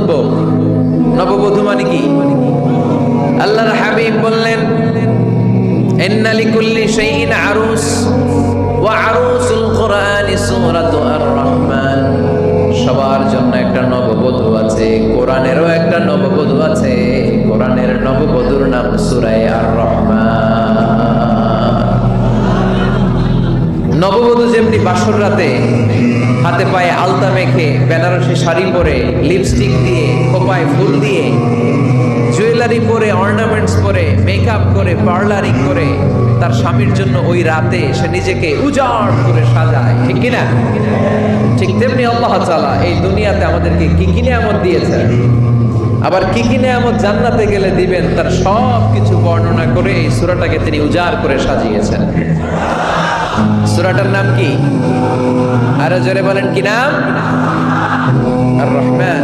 দেখবো। নববধূ মানে কি? আল্লাহর হাবিব বললেন, ইন্না লিকুল্লি শাইইন আরুস ওয়া আরুসুল কুরআনি সূরাতু আর-রহমান। সবার জন্য একটা নববধূ আছে, কোরআনেরও একটা নববধূ আছে। কোরআনের নববধূর নাম সূরা আর-রহমান। নববধূ যেমনি বাসর রাতে হাতে পায়ে আলতা মেখে, বেনারসি শাড়ি পরে, লিপস্টিক দিয়ে, খোপায় ফুল দিয়ে, জুয়েলারি পরে, অর্নামেন্টস পরে, মেকআপ করে, পার্লারিং করে তার স্বামীর জন্য ওই রাতে সে নিজেকে উজাড় করে সাজায়, ঠিক কিনা? ঠিক তেমনি আল্লাহ তাআলা এই দুনিয়াতে আমাদেরকে কি কি নিয়ামত দিয়েছেন, আবার কি কি নিয়ামত জান্নাতে গেলে দিবেন, তার সব কিছু বর্ণনা করে এই সূরাটাকে তিনি উজাড় করে সাজিয়েছেন। সূরাটার নাম কি? আরো জোরে বলেন, কি নাম? আর-রহমান।